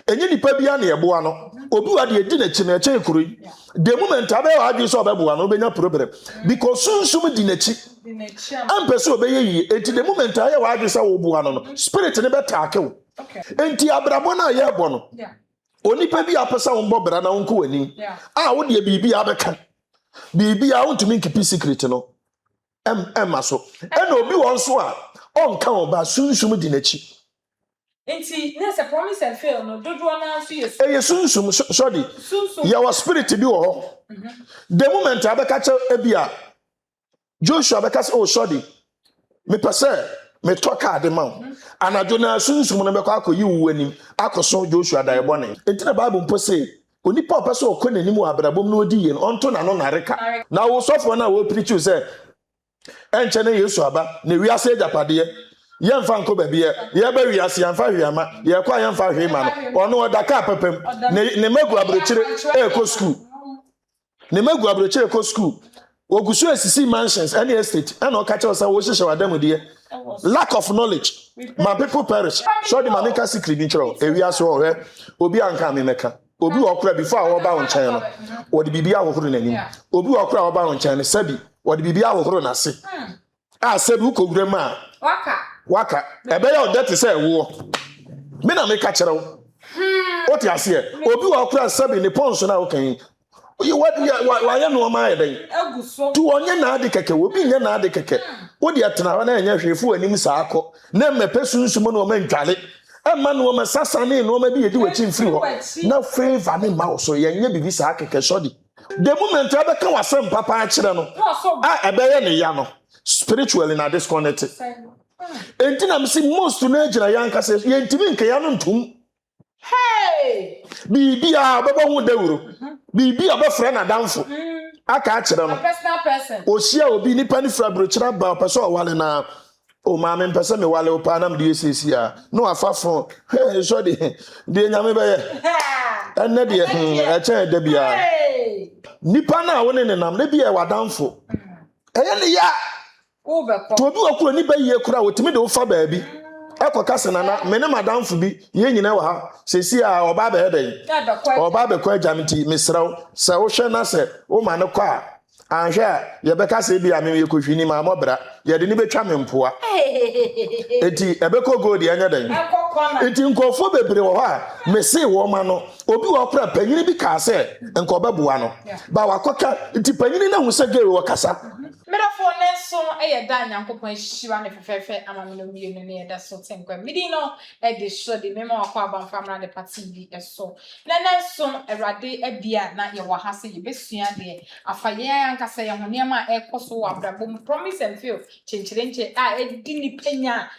Enye nipa bia na yeboa no. Obi wa de di na chi na che kuro yi. The moment abe wa adu so obeboa no benya problem. Because sunsum di na chi. Ampe so obeye yi. Enti the moment aye wa adu so wo boa no. Spirit ne beta akew. Enti abrabo na ye bo no. Onipa bi apesa wo mbobra na wonko wani. Wo de bibi abeka. Bibi a wontumi nkipi secret no. Maso. Ena obi won so a onka wo ba sunsum di na chi. Enti there's a promise and fail no dodo na so yes. Sunsum sorry. Your spirit bi wo ho. The moment abeka che ebia Joshua abeka say oh sorry. Me pese me toka ade ma. Anajo na sunsum no beka akoyi wu anim akoso Joshua da ebone. Enti na Bible mpo say onipa opese okonanim wa abrabom no odi ye no onto na no nareka. Na wo sofo na wo preach say enche na Yesu aba na wiase japade yemfa nko ba bia ye ba wiase yemfa hwiama ye kwa yemfa hwema no ono odaka pepem ne magu abrochire eko school ne magu abrochire eko school ogusu esisi mansions any estate and o kache osa wo hihye wadam de lack of knowledge my people perish so the manika secret bi chiro ewiase o he obi anka me meka obi okura before wo ba won chen no wo de bibia ahohoro nanim obi okura wo ba won chen no sabi wo de bibia ahohoro na se sabi ukogure ma waka ebe ya odete say wo me na me ka kire wo oti ase obi wa kura sabi ne ponso na wo kan you what wa ya no ma ya den tu onye na ade keke obi nye na ade keke wo de atena na enya hwefu anim sa akọ na mepe sunsumo no ma ntwale emma no ma sasa ne no ma bi yedi wachi mfiri ho na favor ne ma so ye nye bibi sa keke sodi the moment abeka wasem papa a kire no ebe ye ne ya no spiritually na disconnected. Enti na msi most na ejira yanka se yentimi nke ya no ntum. Hey! Bibi a baba hu dawuro. Bibi a bafra na danfo. Aka akire no. Personal person. Ohia obi nipa ni fra brochira ba person wale na o ma me mpese me wale opa na mde esesi a no afafo. Hey so de nyame be ye. Enne de e chen de bia. Nipa na woni ne nam na bia wa danfo. Eye ne ya to obi okuro ni ba yie kura wotimi de wo fa baabi ekoka senana mene madamfo bi ye nyina wa ha sesi a oba ba hedan oba be kwa jamiti misraw se wo hwe na se wo ma ne kwa anhwe ye be ka se bi amem ye kohwini ma mobra ye de ni betwa mempoa eti ebeko gold anya dan eti nkofo bebre wo ha mese wo ma no obi wo kura panyini bi ka se enko babuwa no ba wakoka eti panyini na hu se gere wo kasa Medafo nenso da nyankopon hyiwa ne fefefe amameno mienu ne da so tenkwa midi no de so de mema wakwa abamfamra de party bi eso na nenso Awurade abia na ye wa ha se ye besua de afaye ankasa ye ho ne ma ekoso wa brabom promise and fail chenchirenche di ni penya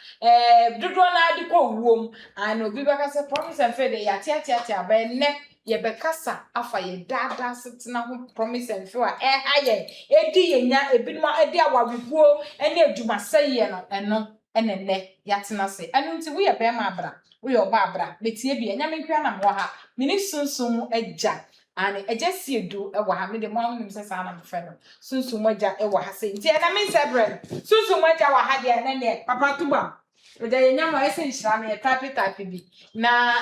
dodo na adi ko wuom and obi baka se promise and fail de ya tia ba ne ye bekasa afa ye dada setena ho promise and fail haye edi yenya ebinuma edi awawipuo ene adwuma seye no enene yatena se enu nti wo ye be ma abra wo ye oba abra metie bi enya menkwa na mo ha mini sunsum agya ani eje siedu e wa ha me de mo anim se sa na mfe no sunsum agya e wa ha se nti na me sebre sunsum agya wa ha de na ne papa tuba oja yenya mo ese nhira na ye type bi na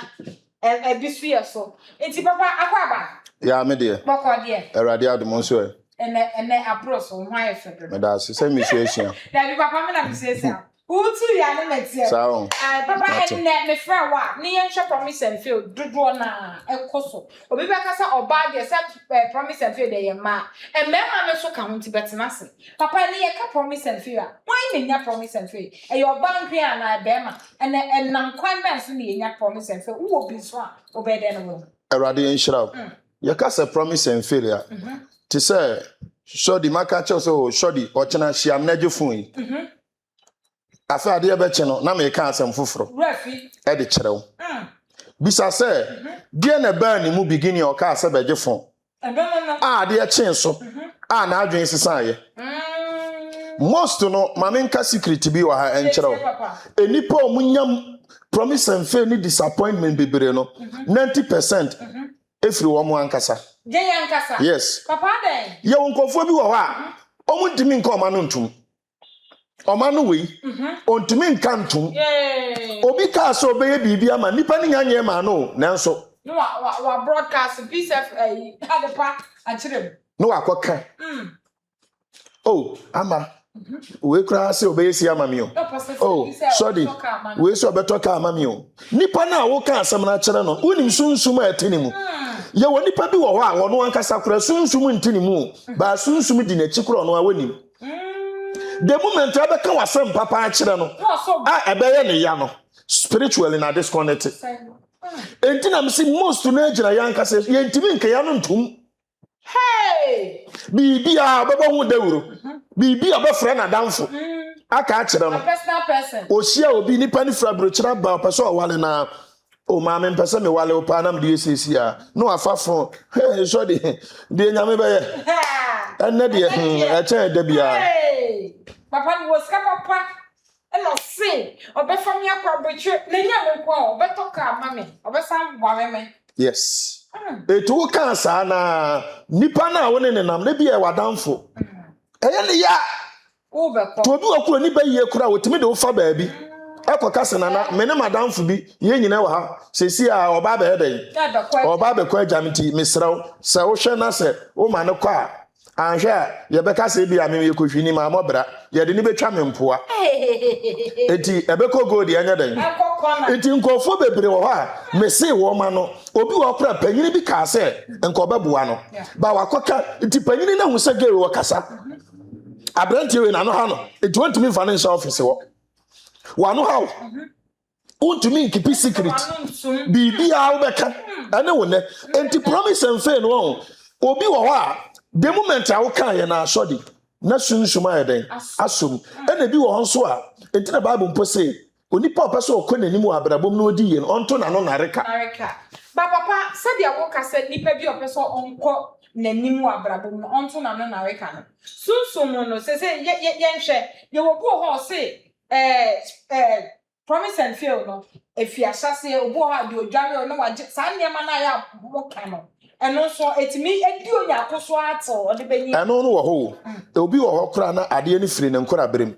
bisu ye so enti papa akwaba ya me de boko de Awurade adom so ene approach so ho aye febre me da se mi hia da bi papa me na mi se sia utu ya ne metie papa ene me fra wa ne ye hwe promise and fail dodo na ekoso obi be kasa oba de set promise and fail de ye ma emema me so ka ho ti betena se papa ne ye ka promise and fail why ne nya promise and fail e your bank ya na be ma ene enam kwan men so ne ye nya promise and fail wo bi so a obede no wo Awurade enhyira ye ka se promise and fail ya ti say shodi maka che so shodi o chena hyiam na gefun yi afa ade be che no na me ka asem foforo rafi e de kyerɛw bisa se die na ba ni mu beginning o ka ase be gefun ade chen so na adwen sesa ye most no mamenka secret bi wa ha enkyerɛw enipa o munyam promise and fail ni disappointment bebre no 90% efiri wo mo ankasa yes papa den ye wonkofo bi wo ha o mu dimi nka o ma no ntum Omanu we. Ontumi nkantum. Obi ka so obeye bibi ama nipa ni nyanye ma no nanso. No wa broadcast piece of adepa achirem. No akoka. Oh, ama. We kra say obeye si ama mi o. Oh, sorry. We so obeto ka ama mi o. Nipa na wo ka asem na kire no. Unim sunsum a etini mu. Ye wo nipa bi wo ho a wo no ankasa kra sunsum ntini mu. Ba sunsum di na chikro no a wonim. The moment I become a son, Papa, I bear ne yano spiritually na disconnected. And then I'm seeing most to nature yanka says, Yentimin Kayanum tum. Hey, Be a baba deuro. Be a friend a downfall. I catch them. A personal person. O she will be nippany fabric about person while na. Oh, mamma and person while opanam DCC. No, a far from. Hey, sorry, dear Yammy. And Nadia, I tell Debbie. Papa was papa and not say, or be from your property, then you will better car, mammy, or some woman. Yes. It will cancer na Nipana winning and I'm maybe a downfall. And ya over to do a cool nipper year crowd with me do for baby. Echo Cassana, many madame for be, you know, say, see our Baba headache or Baba Quay Jamity, Miss Row, so Shana said, oh, man, no car. And here, you better say, be a me, you could finish my mobra, you didn't be charming poor. Eti, a beco go the other day. It in go for baby or may say, woman, or be a crap, penny be case, and coba buano. Bawacoca, it depending on who said, Gary Casa. I brent you in Anohano, it went to me financial officer. One how? Want to me keep it secret. Be our becker. I know when and to promise and fair no. Obi wa. The moment I will carry na shoddy. Na soon sumaya den. Assume. And the be on so. And the Bible per se. Only papa so kwen ni mu abrabom no di yen onto na no nareka. Ba papa said ya woka said nipa bi opeso onko nanimu abrabom no onto na no nareka no. Sunsun no say yenhwe ye wo bo ho say promise and fail no if you asase obo ha di odware no waje san ne ma na ya woka no eno so etimi edi onya akoso ato ode benyi eno no wo ho obi wo ho kra na ade ni firi ne nkora berem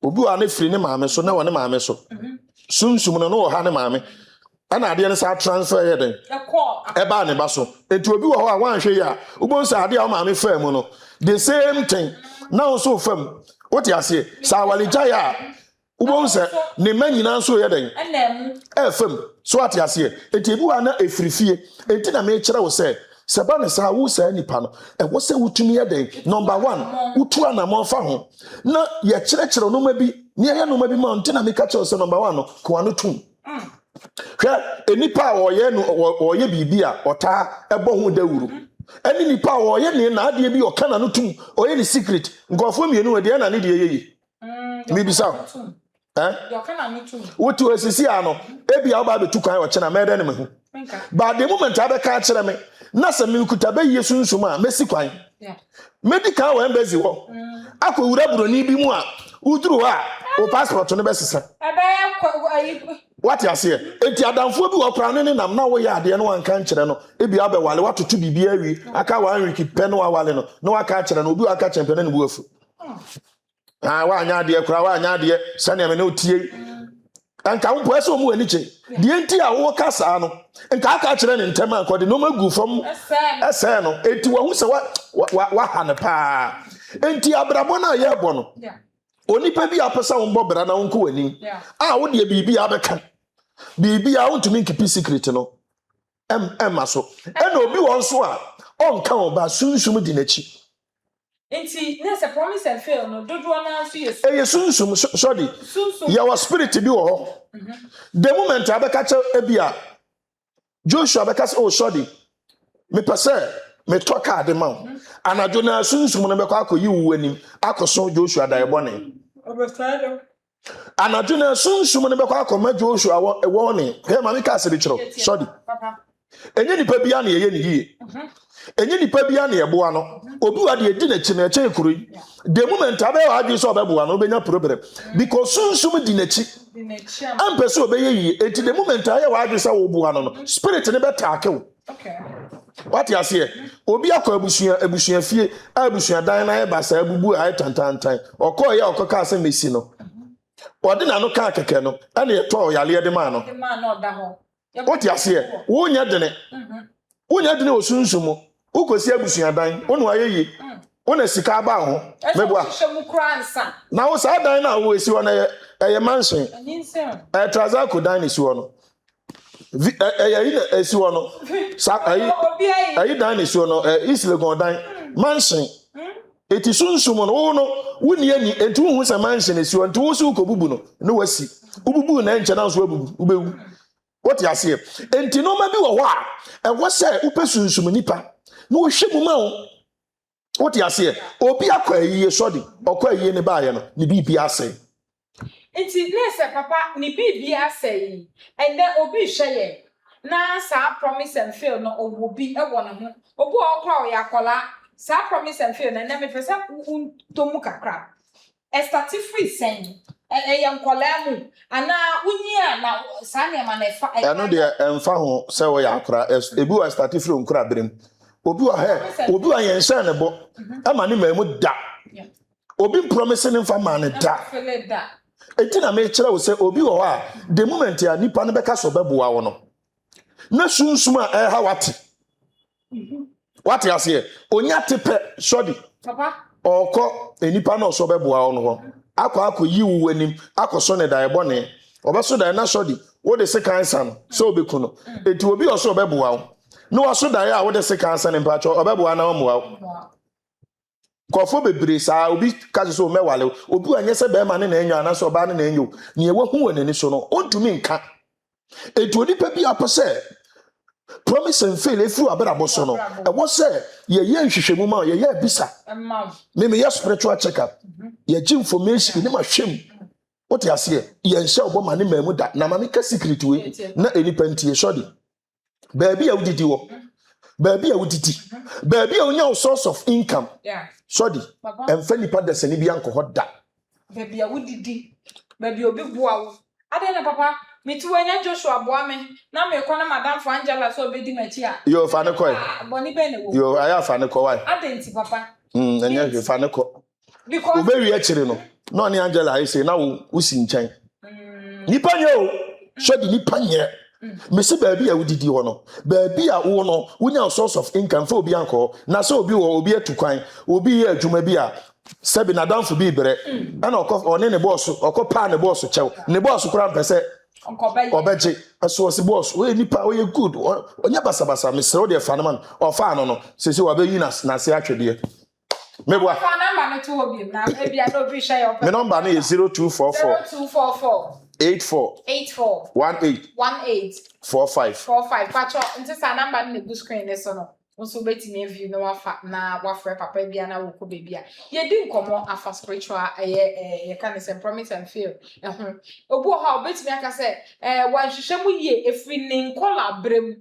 obi wa na firi ne maame so na wo ne maame so sunsum no wo ha ne maame ana ade ne sa transfer ye den e ba ne ba so enti obi wo ho a wan hwe ya ubon sa ade a maame fa mu no the same thing now so fam what you say sa walijaya ubon se ne manyina so ye den fam so what you say enti bi wa na efrifie enti na me kire wo se seba ne sa wo sa nipa no wo se wutumi ye den number 1 wutu anamon fa ho na ye kire no ma bi ne ye no ma bi ma enti na me ka kire se number 1 no ko anu tum hwe enipa oye no oye bibia ota ebo ho dawuru ani nipa oye ne na ade bi okana no tum oye ni secret ngofo mienu we de na ne de yeyi mi bisa yokana no tum wotu esisi ano ebia oba betu kan wo chena mede ne mehu but the moment abeka kire me na se me kuta be yesunsum a mesi kwan medical wa embassy wo akowura buroni bi mu a uduru ha o passport no be sesa what you say enti adamfo bi wo kra ne nam na wo ya ade no wanka nkire no ebia be wale watoto bibia awi aka wa anwiki pe no wale no na waka kire no obi waka champion na ne bu afu wa anya ade kra wa anya ade sane me no tie anka wo poese omu ani che de enti a wo kasa no nka aka kire ne ntem akode no magu fam ese no enti wo hu se wa hane pa enti abrabo na ye bo no onipa bi apesa wo mbobra na wonko wani wo de bibi abeka bibi a wontumi keep secret no maso ena obi won so a onka wo ba sunsum di nachi enti na se promise and fail no dodo na so yesu sunsum sorry your spirit bi wo ho the moment abeka che ebia Joshua abeka say oh sorry me pese me toka ade ma anajo na sunsum no beka akoyi wu anim akoso Joshua da ebone obestado anajo na sunsum no beka akoma Joshua wo ne he ma me ka se bi kiro sorry papa enye nipa bia na ye ne yie enye nipa bia na ye boa no obi wa de edi na chi na che kurui the moment abe wa adu so obeboa no benya problem because sunsum di na chi ampeso obeye yi enti the moment aye wa adu so wo boa no spirit ne beta akew okay What you say? Obi akọ abusua fie, abusua dan na eba sa abubu ay tantantan. Okọ ya okọ ka se mesi no. Ode na no ka keke no, na ye to yale de ma no. The man no da ho. What you say? Wo nya dene. Wo nya dene osunsumo. Ukosi abusua dan, wonu ayeyi. Wona sika ba ho. Meboa. Na wo sa dan na wo esi wo na ye mansion. Traza ko dan ni si wo no. Esi wo no. Sa ayi dan ni si wo no, isle gon dan. Mansion. Eti sunsumo no wo no, woni ani enti wo hu sa mansion esi wo, enti wo su ko bubu no, no wasi. Ububu na nche na so abubu, ubewu. What you say? Enti no ma bi wo ho a, wo se upe sunsum nipa. No wo hwemu ma wo. What you say? Obi akwa yiye sodi, okwa yiye ne ba ye no, ni bibi ase. Enti nese papa ni bibi ase yi. And then obi hweye. Na sa promise and fail no obi e wo ne ho. Obi okra o yakola, sa promise and fail na me pese tomu kakra. E start free sen. Yankola mu ana unyia na sa ne ma na fa. Eno de emfa ho se wo yakora, ebi wa start free nkura berem. Obi wa he, obi wa yenhye ne bo. Ama ne mamu da. Obi promise ne fa ma ne da. Enti na me kire wo se obi wo ha, the moment ya nipa ne beka so beboa wo no. Na sunsum a ha wate. What you say? Onya tepe sodi. Papa. Oko enipa na so beboa wo no ho. Akọ yi wu anim, akọso ne da ebone. Obeso da na sodi, wo de sekan san, so obeku no. Enti obi oso beboa wo. No aso da ya wo de sekan san mpa cho obeboa na wo moa. Kofo bebre sa obi ka so mewale, obi anye se be ma ne na enyo ana so ba ne na enyo. Ne ewo hu wonani so no, ontumi nka. Enti onipa bi apose promise and fail if you abra so no. E wo se ye nhwehwemu ma ye bisa. Me ye spiritual check up. Ye ji information ni ma hwem. What you say? Ye nse obo ma ne mamu da. Na ma me ka secret we na enipa ntie sodi. Baby a udidi wo. Baby a udidi. Baby a onya source of income. Yeah. Sodi. Emfa nipa de se ni bi anko hoda. Baby a udidi. Baby obi boa wo. Ade na papa, me ti wanya Joshua boa me. Na me ko na madam for Angela so obedi machi a. Yo fa ne ko. Boni be ne wo. Yo aya fa ne ko why? Ade nti papa. Anya fa ne ko. Because Ube wi akire no. No ni Angela I say na wo si nchen. Nipa nye o. Sodi nipa nye. Me se baby a udidi ho no. Baby a wo no, wonya source of income for obi anko. Na so obi wo obi atukwan, obi ye adwuma bi a sebi na danfo bi bere. Ana okọ ne boss, okọ pa ne boss chew. Ne boss kura mpese obeje. So si boss, we nipa we good. Onya basabasa me se o de fa no man. O fa no no. Se wa be yi na se atwede. Meboa. Phone number no to obi na e bia no bi share your. Me number na 0244 0244 84 18 45 Pacho nti sa number na go screen ne so no. Nso betimi view no wafa na wafre papa bia na woko bebia. Ye di nkomo afa spiritual ye kan say promise and fail. Obu ha obetimi aka say wan hwehwe mu ye efri ne nkola brem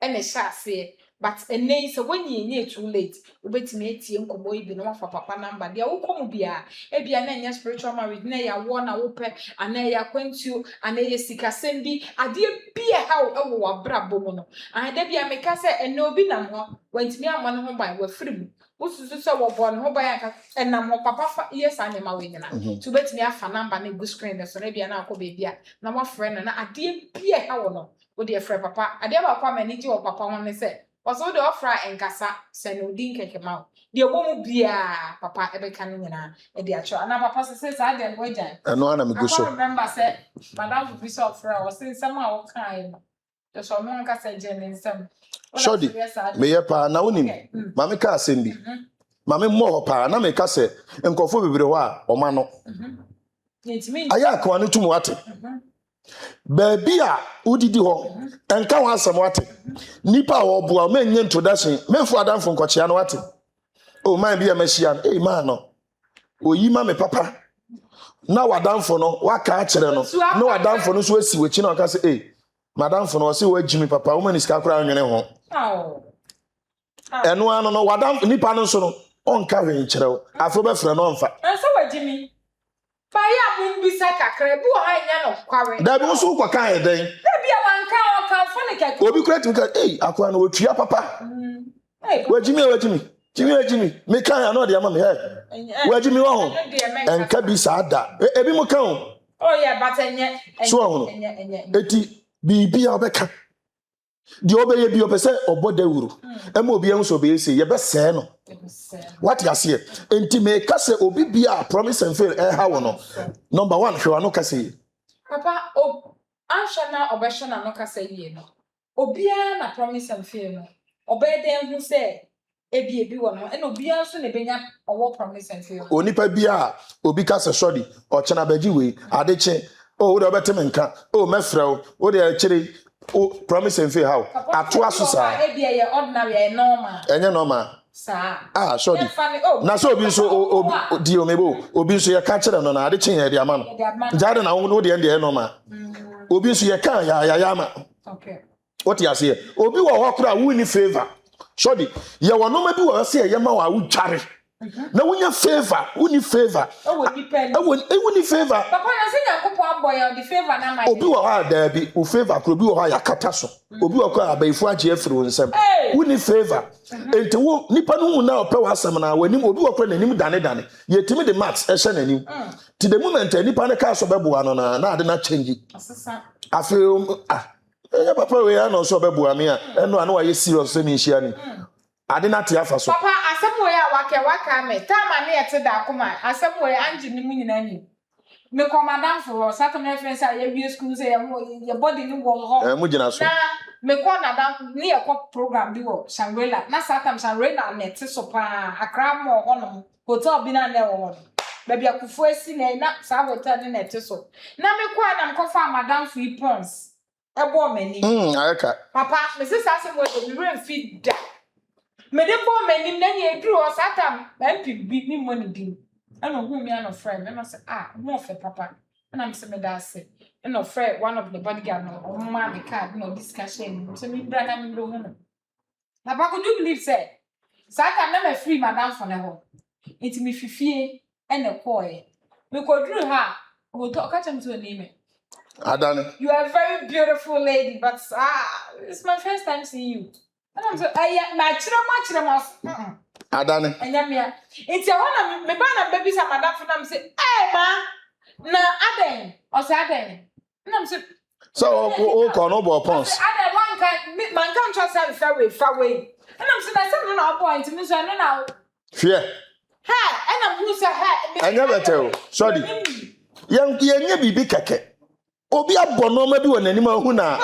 ene sha se. But ene so when you too late, ubetimi etie nkomo ibi no wafa papa number dia wokomu bia e bia na nya spiritual marriage na ya wo na wo pe ana ya kwentu ana ye sikasem bi ade bia ha wo wabrabo mu no ade bia meka se ene obi nam ho wantimi ama no ho ban wa firim wosusu se wo bo no ho ban aka enam ho papa fa yes anema we nyina to betimi afa number na go screen so na bia na akọ bia na wa friend na ade bia ha wo no wo de frɛ papa ade ba kwa mani ji wo papa ho ne se also the offer enkasa senudin kekema de obomu bia papa ebeka no nyina e de acho na papa se sa de wajan eno ana me go so remember say madam bi so offer o se nsem a wo kan no de so mo nka se je ne nsem Shodi me ye pa na wonim ma me ka asem bi ma me mo ho pa na me ka se nkofo bebre ho a o ma no aya akwa no tumu ate baby a udidi ho enka wa asem wate nipa wo boa me nye introduction me fu adamfo nkochia no wate o man bia machia no man no oyi ma me papa na wadamfo no waka a kire no na wadamfo no so asi wechi na oka se madamfo no se wagimi papa wo mani ska kura anwene ho eno ano no wadamfo nipa no so no onka hwe nkire wo afo be frɛ no mfa so wagimi Paya mumbisa kakre bu ha nya no kware. Da bi so kwa kan den. Da bia wanka o kan fo ne keke. Obi kura timi ka akwa no otua papa. Jimmy. Me can I know the amount here. Where Jimmy won? And Kabi Sada. Ebi mo kan. Oh yeah, but So eti bibi abeka. Di obeye bi opese obodawuru. Ema obi enso be say ye be se no. What you say? Enti me ka se obi bia promise and fail ha wo no. Number 1 hwe no ka say. Papa answer na obesho na no ka say ye no. Obia na promise and fail no. Obeden hu say ebi wo no. E no bia so na benya owo promise and fail. Onipa bia obi ka se sodi o chena baji we adeche o de obetem nka o mefrɛ o de akire o promise and fail how ato aso sa ebi ye ordinary e normal. Enye normal. Sa sodi na so obi so di omebo obi so ye ka kire no na adeche ye de ama no jade na wo de ende normal obi so ye ka ya ama. Okay. What you say? Obi wo hokura wuni favor. Sodi ye wono ma bi wo se ye ma wa wutware. Na wunya favor, wuni favor. Wuni favor. Papa na se Yakobo aboy the favor na my. Obi wo ha da bi, o favor kro bi wo ha yakata so. Obi wo kwa abayifu age afiri wo nsam. Wuni favor. Enti wo nipa no hu na ope wasam na wanim obi wo kwa nanim dane. Ye timi the max e hye nanim. Ti the moment nipa ne ka so beboa no na ade na change. Asesa. Afi ya papa we ya no so beboa me a eno ana wa ye serious se me hia ni. Ade na te afa so. Papa asem we a waka me. Tama na yete da akoma. Asem we anji ni mu nyina ni. Me commandant for Saturday friends are ye school say your body ni wo ho. Mu gina so. Na me ko na da ni ye ko program bi wo Shangri-La. Na Saturday Shangri-La net so pa akra mo ho no. Hotel bi na na wo. Baby akufu esi na sa hotel ni net so. Na me ko na mko fa madam free pons. Ebo mani. Ayaka. Papa, me say say we be feed da. Me dey bo mani na ye duru o satam, MP bi me money bi. Ana hu me ana friend, me say mo fe papa. And I'm say me da say. And no friend one of the bodyguard no ma me card no discussion. So me brother me do no. Papa could you believe say satam na me free madam for na ho. It me fifie and a boy. Me ko duru ha, go talk catch am to name. Adani. You are a very beautiful lady, but it's my first time seeing you. And I'm so my Adani. And yamia. It's a one of me ban babies and madam for them say, hey ma, na Aden or Saden. And I'm so no ball pons. Aden one kind man can't trust her far away. And I'm saying I said no point to me, so I don't know. Fear. Hey, and I'm who's a hat. I never tell. Sorry. Young bibi keke. Obi abono ma bi wonani ma hu na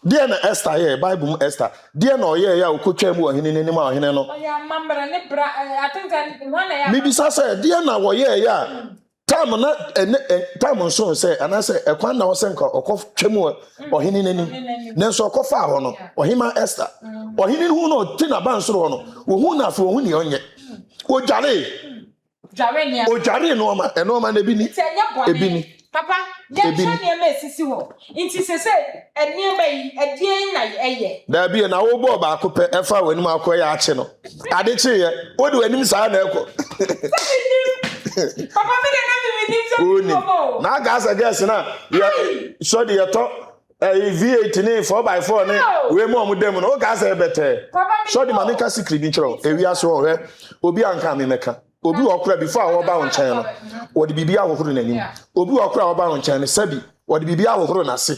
dia na Esther here Bible Esther dia na oye ya okotwa mu ohene nani ma ohene no oya mambra ne bra I think that one ya mi bisa say dia na oye ya time na time so say ana say ekwan na wo se nka okotwa mu ohene nani nanso okofa ho no ohima Esther ohene hu no ti na bansoro no wo hu na afo hu ni onye ojare no ma eno ma na bi ni ebi ni Papa, ya chanye me sisi ho. Inti se eniema yi edien na eye. Da bi na wo bo ba ko pe efa wani ma ko ya ache no. Ade che ye, wo de wani sa na eko. Papa me na me nim se na ga sa gas na ya so de yeto V8 ni 4x4 ni we mo dem no ga sa ebete. So de manika secret ni chiro. Ewi aso ho he. Obi anka me meka. Obi okura before awo ba wonchen no wo de bibia wohoro nanim obi okura awo ba wonchen no sabi wo de bibia wohoro na se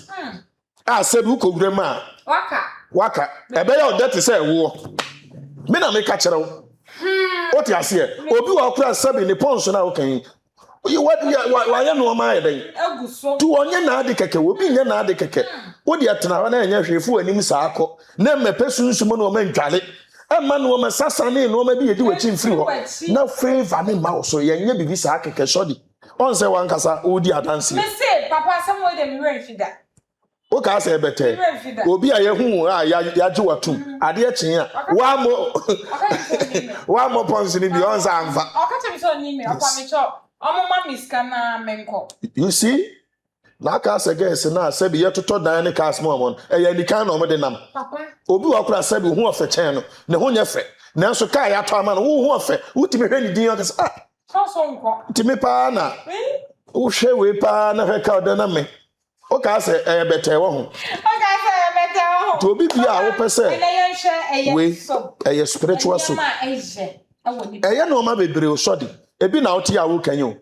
sabi ukogura ma waka ebe ya odete say wo me na me ka kire wo oti ase obi okura sabi ni ponso na wo kan wa ya no ma yeden tu onye na ade keke obi nye na ade keke wo de atena na enye hwefu anim sa akọ na mepe sunsumo na o mandwale Emma no ma sasane no ma bi yedi wachi mfiri ho na favor me ma so ye nya bibi sa akeke sodi on say wan kasa odi adanse me say papa some way dem we fida o ka say bete obi a ye hu ya je watum ade achen a wa mo ponsi ni bi on say amfa o ka temi so ni me akwa me cho omo ma miska na menko you see na ka say guys na sabi ye toto dan ne ka asmo amon e ya ni kan no mo de nam papa obi wa kura sabi hu ofe chen no ne ho nya fe nanso ka ya to ama no hu ofe utimi hwe ni din o ka say so nko timi pa na wo hwe we pa na hwe ka oda na me o ka say bete wo ho o ka say To obi bia a wo pese we eye spiritual so eye no ma bebre o sodi ebi na oti a wo kanyo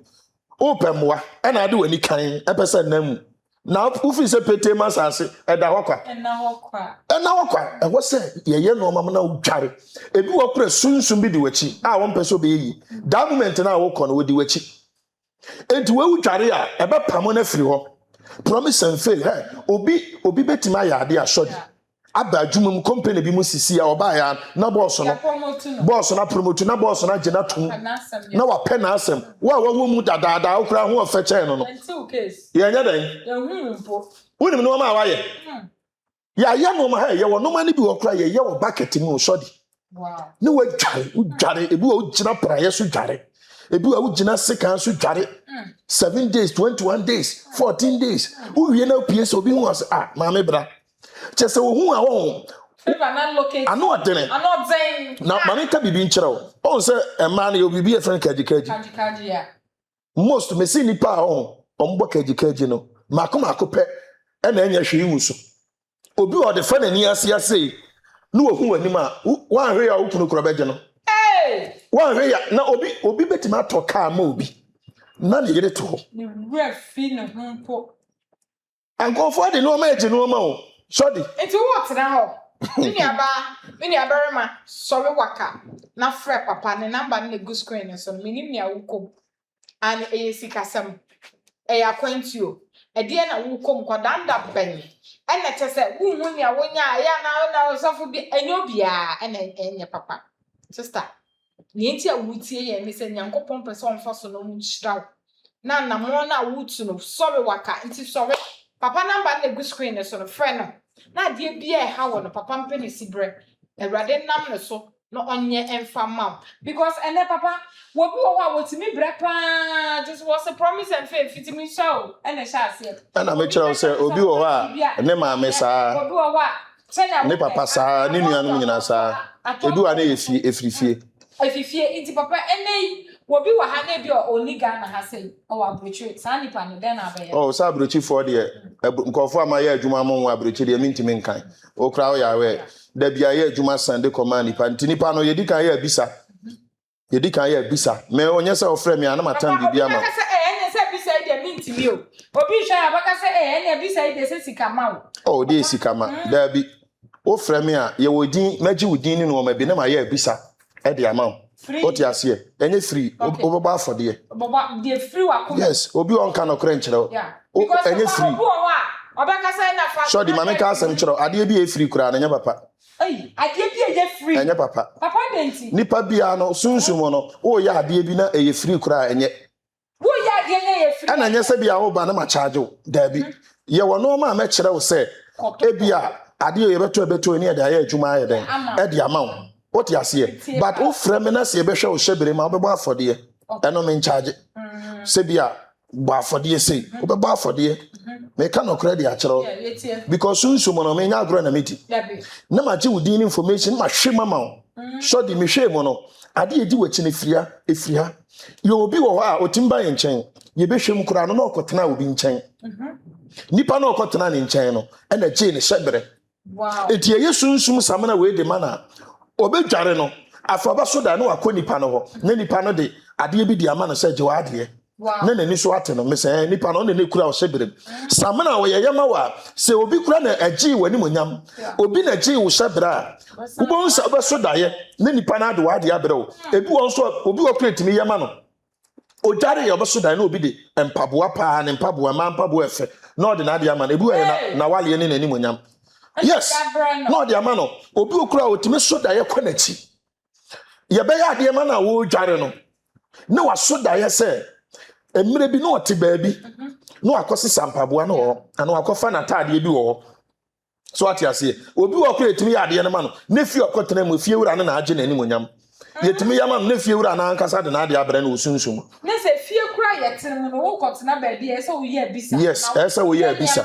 o pemwa e na ade wani kan e pese namu na ufi se pete masase e da hokwa e na hokwa e wo se ye no ma na udware ebi wo kura sunsun bi di wachi a wo pese obi yi that moment na wo kɔ no wo di wachi enti wo udware a e be pamo na firi ho promise and fail hey obi betima ya ade asodi aba adwuma company bi mu sisi a oba ya na boss na promote na boss na gina tum na wa pen asem wa mu dadaada okura ho ofa chen no ye nya den woni no ma wa ye ya no ma ha ye wo no ma ni bi okura ye wo bucket mu sodi ni wa dware ebi wo gina praye so dware ebi wa ugina sika so dware 7 days 21 days 14 days uwie na PS obi hu as maame bra chese wo hu a wo na locate ano odene na maame ka bibi nkyere wo on se ema na obibi e friend kaji ya most me see nipa o ombo kaji no makoma pe e na enya hwe wuso obi o de fa na ni ase no wo hu anim a wan hwe ya wo kunu kro beje no wan hwe ya na obi betima atoka ma obi na ne yere to ni refi no humpo anko for de no ma eje no ma o sodi enti what na ho mini abarema sorry waka na frɛ papa ne number na go screen so minim ne awukom and eyesikasam akwantuo ede na wukom kwadanda ben ene kyese wu hu ne awonya ya na osofo bi enyobia ene enye papa sister nienti awutie ye me se nyankopon pese onfa so no nhyiraw na mo na awutu no sorry waka nti sorry papa number na go screen so no frɛ no na de bia ha wo no papa mpeni sibre ewrade nam ne so no onye emfa mam because ene papa wo bi wo wa wotimi bre pa just was a promise and faith fitimi show ene sha ase ana me kira say obi wo ha ne maame saa obi wo wa ne papa saa ne nuanum nyina saa ebi wa na efifie inti papa ene wo bi wa ha na bi oni Ghana ha sei o wa brochi saa nipa no den na abaye oh saa brochi for de nkofo amaye adwuma mo wa brochi de mintimi nkan o kra o ya we da bia ye adwuma sande command nipa no yedi kan ye bisa me onye se ofre me ana matam bibia ma ka se ene se bisa de mintimi o obi hwa abaka se ene bisa de se sikama o de sikama da bi o frɛ me a ye wodin magi wodin ni no ma bi na ma ye bisa e de ama o ti ase enye free obaba afode obaba de free wa ko yes obi on kan okre nkyere o enye free obaka say na fa so di mama ka asem kyere ade bi e free kura na nya papa ade bi e free enye papa denti nipa bia no sunsum no o ya ade bi na e free kura enye wo ya ade na e free ana nya se bia wo ba na ma charge o da bi ye wo no ma kyere wo se e bia ade ye beto ni e da ya adwuma ya den e di ama wo what you see but o frame na se be hwe o hyebere ma obebo afode eno me charge se bia bo afode sei obebo afode me ka no credit a kyerɛ because sunsumo no me nya agro na meti na ma gye wudin information ma hwe mama o so di me hwe mo no ade edi wachi ne efria ye obi wo hɔ a otimba ye nkyɛn ye be hwem kura no na okotena obi nkyɛn nipa na okotena ne nkyɛn no ɛna gye ne hyebere wow eti ye sunsum samana we de mana obedware no afaba so da na wakɔ nipa no hɔ na nipa no de ade bi di ama no sɛ gye wa ade na nani so ate no me sɛ nipa no ne kura o hyebere samana wo ye yema wa sɛ obi kura na agyi wani monyam obi na agyi wo hyebere a ubon sa obeso da ye na nipa na ade wa ade abere wo ebi won so obi wo kura timi yema no odware ye obeso da na obi de empaboa pa ne mpaboa ma mpaboa efe na ode na ade ama na ebi wo ye na wale ne nani monyam yes no de ama no obi okura otime soda ye kwanachi ye be ya de ma na wo dware no na wa soda ye se emire bi no ote baabi no akosi sampaboa no ho ana akofa na taade bi wo so ati ase obi okura etime ya de no ma no na fi okotena mu fie wura na age na ni monyam Yetimi yama ne fie wura na ankasa de na ade abrɛ na osunsum. Ne se fie kura yetin no wo kotena ba bi ese wo ye bisa. Yes, ese wo ye bisa.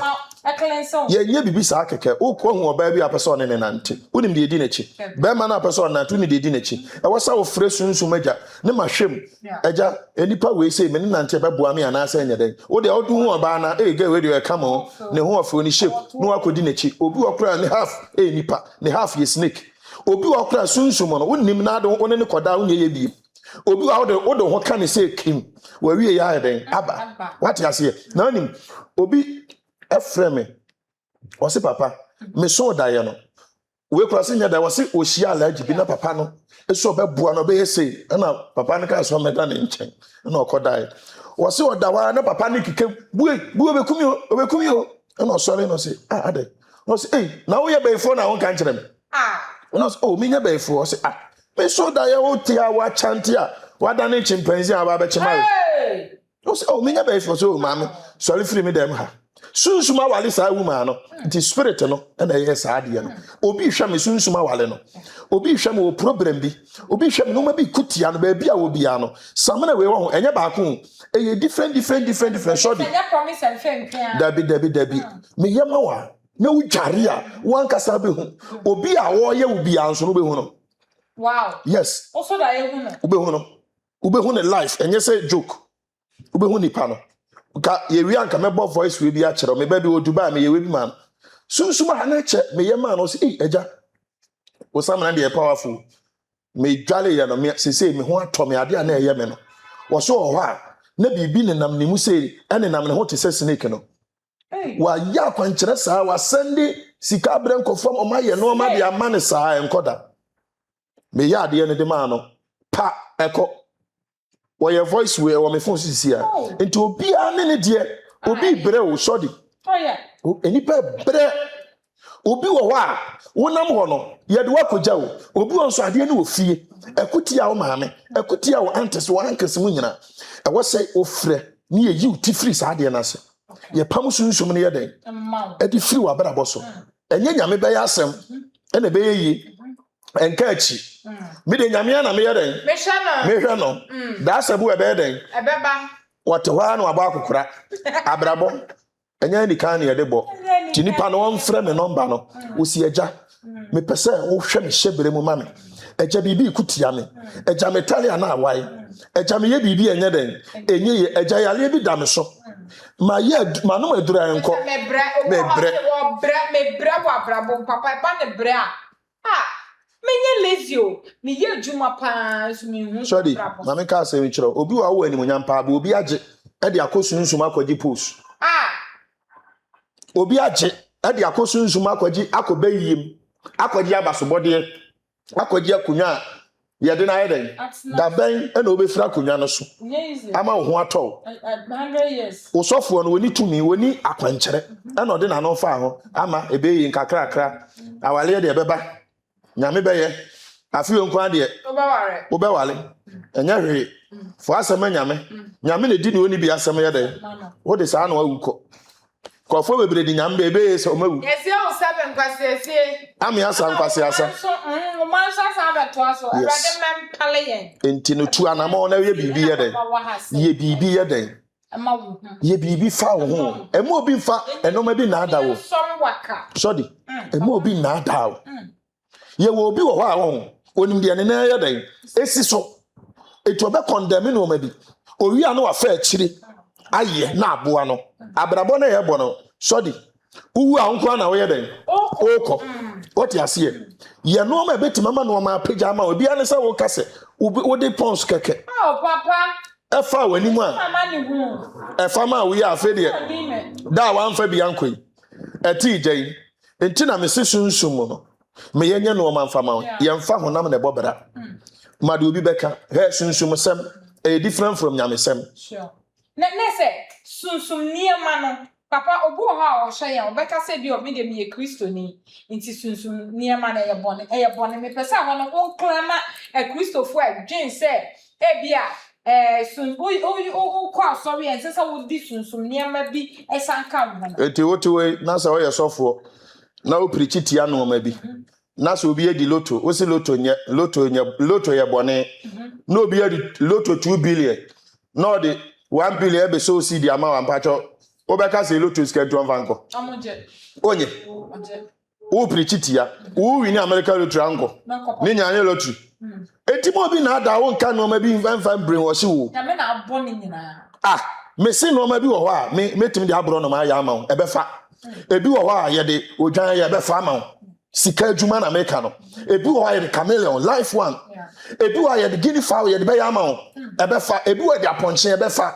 Ye nye bibi sa keke. Wo ko hu oba bi apese one ne nante. Unim de edi n'echi. Be ma na apese one nante uni de edi n'echi. E wo sa wo fre sunsum agya. Ne mahwem. Agya enipa we say me ne nante be boa me ana asa nya den. Wo de odu hu oba na e ga we de e kamo. Ne hu ofro ni shape. No akodi n'echi. Obi okra ne half e nipa. Ne half ye snake. Obi okra sunsum no wonim na de one ne koda wo ye bi. Obi wa wo ho ka ne say kim. Wa wie ya den aba. What you say? Na onim obi efreme wose papa me so da ye no we krose nya da wose ohia alaji bi na papa no eso beboa no be yese na papa no ka so meda ne nchen na okoda ye wose odawa na papa no kike bu obekumi o na osore no say ade no say na wo ye beifo na won kan kire me no say me nya beifo say me so da ye wo tia wa chante a wada ne chimpanzee aba be chima no say me nya beifo so mama sorry free me dem ha sunsuma wale sa woman no the spirit no na yes ade no obi hwa me sunsuma wale no obi hwa me o problem bi obi hwa me no ma bi kutia no ba bia obi ya no samana we wo enye ba ko e different short enye promise and faith dabi me yema wa na wo jare a wan kasa be hu obi a wo ye obi anso no be hu no wow yes also da ye hu no ube hu ne life enye say joke ube hu ni pa no ka yewi anka mebo voice we bi a kire me ba bi oduba me yewi bi man sunsuma ha na che me yema no say eja wo samana de powerful me dwale ya no me say me ho ato me ade a na eye me no wo so ho a na bibi ne nam ne mu say ene nam ne ho te say snake no wa ya kwankire saa wa sende sika bre nkofom o ma ye no ma de amane saa enkoda me ya ade ne de ma no pa eko wo your voice we wo me phone sisi a enti obi a ne de obi bre o sodi enipa bre obi wo a wonam ho no ye de wakogya o obi won so ade ne ofie ekuti a wo maame ekuti a wo antes wo ankes mu nyina e wo say ofre ne ye yi uti free sa ade na se ye pam sunsum ne ye den e di free wa brabo so enye nyame be ya asem e na be yi enka achi me de nyame na me ye den me hwe no da sabu e be den e beba wote hwa no aba akokora abrabo enye ni kan ye de bo tinipa no won frɛ me number no wo si agya me pese wo hwɛ me hyebere mu mame agya bibi kutia me agya metale ana awai agya me ye bibi enye den enye ye agya yale bi da me so ma ye ma no madura enko me bra wa brabo papa ba ne bra menye lazy o me ye juma pa so me hu sorry mame ka se mi kiro obi wa wo animonyam pa ba obi age e de akosunsum akwaji post obi age e de akosunsum akwaji akobayiem akwaji abasobode akwaji akunwa ye de na ye den da ben e na obefira akunwa no so ama wo ho atɔ 100 years osofo no woni tumi woni akwankyere e na ode na no fa ho ama ebeyi nkakrakra awale de beba nyame beye afi onko ade obewale enya hwe fo asema nyame ne di ne oni bi asema ye de wo de sa na awuko kofo bebre di nyame bebe se o mawu ese o sabe nkwase ese ami asa nkwase asa o man sa be to aso erade mem pale yen enti no tu anamo na ye bibi ye de ye bibi ye de ye bibi fa wo ho ema obi fa enoma bi na ada wo sorry ema obi na ada wo ye wo obi wo ho a wo onim de ne na ye den esi so etu obe condemn no ma bi owi anu wa fa akire aye na aboa no abrabo na ye bo no sorry uwu a nko na wo ye den oko what you see ye no ma betima ma no ma pagya ma obi ane sa wo kase wo de pons keke papa efa wani mu a efa ma wo ya afa de da wa amfa bi ankoi eti gye enti na me sesunsum no me yenye no ma mfa ma ye mfa honam na bobra ma de obi beka he sunsum sem e different from nyamesem sure na se sunsum niema no papa obu ha o hye ya obeka se bi o me de me ye kristoni nti sunsum niema na ye bone me pesa wono on klama e kristofo adwen se e bia sun o kwa sorry en se wo di sunsum niema bi esanka wo eti wotiwe na se wo ye sofo na o preach tia no ma bi na so obi edi lotto o si lotto ye bone no obi edi lotto 2 billion no de 1 billion be so si di ama wa mpacho obeka se lotto schedule vanko onye o prechitia o wi ni America lotto anko ni nyanye lotto eti mo bi na ada wo nka no ma bi fan brain wo se wo na me na abọ ni nyina me se no ma bi wo ho a metim de abro no ma ya ama wo ebefa ebi wo ho a ye de odwan ye ebefa ama wo sika adwuma na meka no ebi wo ye de chameleon life one ebi wo ye de guinea fowl ye de be ya ama wo ebefa ebi wo de aponche ebefa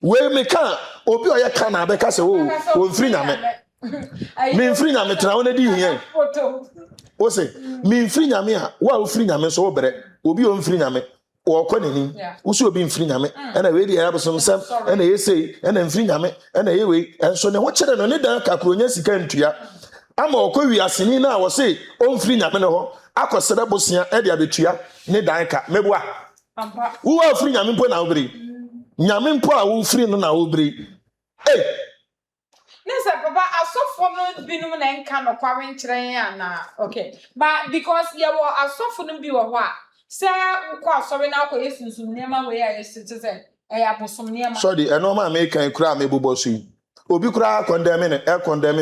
we meka obi o ye ka na be ka se wo mfiri nyame me mfiri nyame tra wo na di hie o se me mfiri nyame a wa mfiri nyame so wo bere obi o mfiri nyame wo kwa nani wo so obi mfiri nyame na we de ya bosom sam na yesei na mfiri nyame na yewe enso ne ho kire no ne dan kakronya sika ntua ama okwa asini na wo se o mfiri nyame ne ho akosere bosia e de abetua ne dan ka mebua wo wa mfiri nyame mpo na wo bere nyame mpo a wo mfiri no na wo bere Nessa papa asofo no binum na enka no kware nkyerɛ ya na okay but because ya wo asofo no bi wo ho a sɛ ukɔ asɔre na akɔ yesunsun nema we ya yesite sɛ ya bosom nema sorry eno ma me kan kura me bobo so obi kura condemn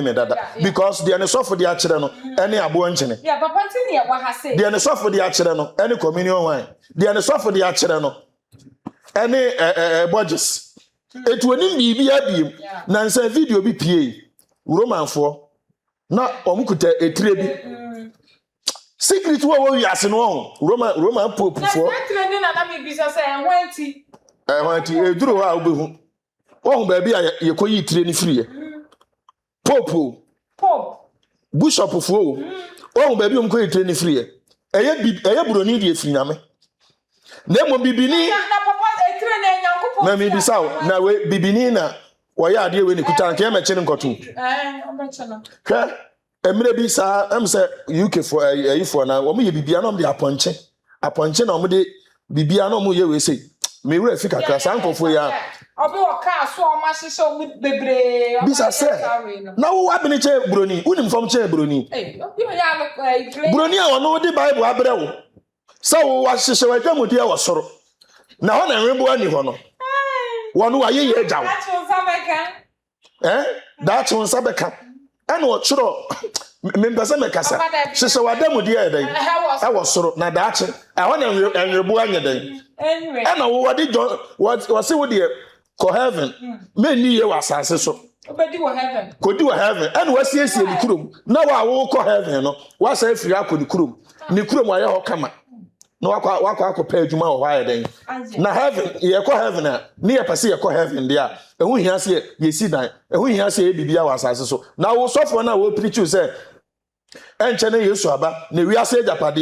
me dada because the sofo de akyerɛ no ɛne abo nkyene ya papa ntini ya wa ha say the sofo de akyerɛ no ɛne communion wine the sofo de akyerɛ no ɛne budgets etu oni bibi abiem na nsa video bi pie romanfo na omukuta etire bi secret wo wiase no roman pope fo na etire ni na me bisa se enwanti eduro ha obehu wo ba bi a yekoyi etire ni firi pope bishop fo wo ba bi omkoyi etire ni firi eye buroni di efiri nyame na mo bibini na mi bisaw na we bibini na wo ya ade we ni kuta nke me chene nkoto ka emre bi sa am se UK for ayifo na wo mo ye bibia na mo de aponche na mo de bibia na mo ye we sei me wura fika kra sankofo ya obi wo ka so o ma hyehyɛ o bebre bisa se na wo abene che broni unim fam che broni obi o ya no broni a wono de bible abre wo sa wo wa hyehyɛ wa dwamodi a wo soro na ho na nwebo ani ho no wono wa ye jawo that's on sabeka and what churo membasa mekasa hyehyɛ wa damodi a den e wo soro na daache ho na nwebo anya den anyway and wo de what say wo de ko heaven me ni ye wasase so obedi wo heaven kodi wo heaven and wasiesie ni kurom na wo ko heaven no wasa afiri akodi kurom ni kurom wa ye ho kama no wakwa pa adwuma wo hwa den na heaven ye ko heaven a ni ye pese ye ko heaven dia ehu hia se ye si dan ehu hia se ye bibia wasase so na wo sofo na wo preach say enche na Yesu aba na wiase ajapade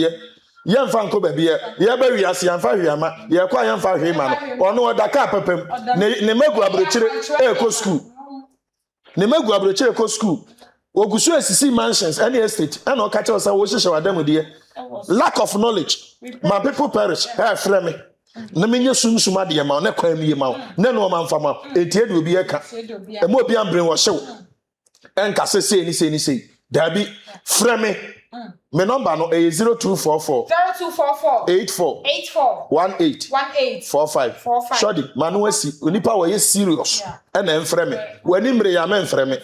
ye mfa nko ba bia ye ba wiase yamfa hwiama ye kwa yamfa hwima no ono odaka papam ne magu abrochire ko school ne magu abrochire ko school ogusu asisi mansions any estate and o kache osa wo hyehyɛ wadamode lack of knowledge my people perish frɛ me na menye sunsuma de ma na kwan mi ma na no ma mfa ma etie de obi eka e mo obi ambre wo hyew enka se ni sei dabi frɛ me number no 0244 84 18 45 shodi manu asi onipa wo ye serious e na mfrɛ me wani mre ya me mfrɛ me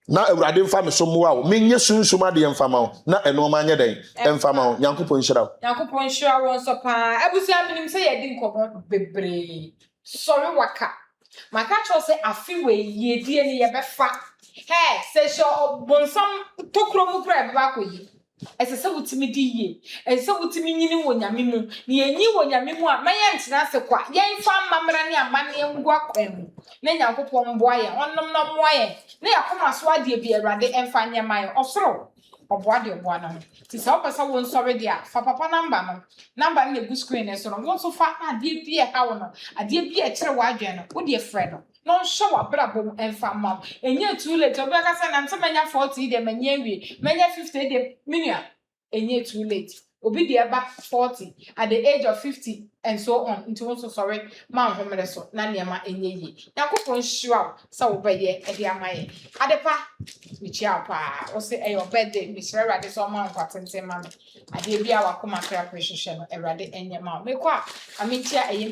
na awurade mfa me so mo a menye sunsuma de mfa ma na eno ma anye den mfa ma nyankopon hyira won so pa abusia minim se ye di nkomo bebre sorry waka maka cho se afi we ye die ne ye befa se sho bonsam tokro mu kra be ba koyi ese wutimi di ye ese wutimi nyini wo nyame mu ne yenyi wo nyame mu a meye ntena se kwa yen fa mamra ne amane ngwa kwam ne nyankopon mboa ye onnom no moa ye ne yakoma so ade bi awurade emfa nyema ye osoro oboa de oboa no ti se opesa won sori dia fa papa number ne gu screen e so no won so fa ade bi e hawo no ade bi e kire wa adwen no wo de frɛ no non show abrabom emfa mam enye too late obi aka say na ntema nya 40 de manya wi manya 50 de minua enye too late obi de eba 40 at the age of 50 and so on into also sorry man homere so na niema enye yi yakopon hyiwa sa wo beye e de amaye adepa michia pa o se e your birthday michia rade so man kwatente ma me ade bia wakoma kra prehwehwe no erade enye ma me kwa amintia e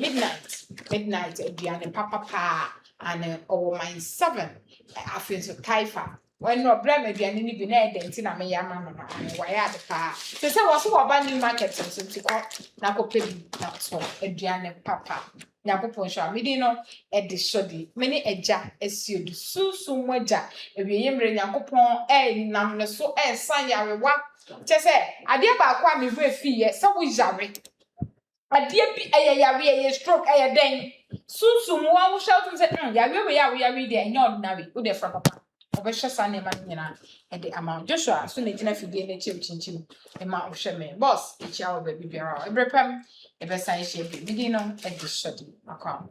midnight aduane papa pa and over my 7 I feel so taifa when no blame aduane ni bi na e denti na me yama no and why ade pa se was so oba new market so tiko na ko pebi na so aduane papa yakopon sha me di no e de shodi many eja esiedu sunsun moja ewiye mre yakopon nam ne so san yarewa chese ade ba kwa me hu efiye se wo yare ade bi yare stroke den sunsun wo shout say yare de enye ordinary wo de fra papa obehwe sane ma nyina e de amount Joshua so na gina fidie na chimchimchim e ma ohwe me boss e chia wo ba bibiara ebrepam e be san hye bi bidi no e de shodi akwa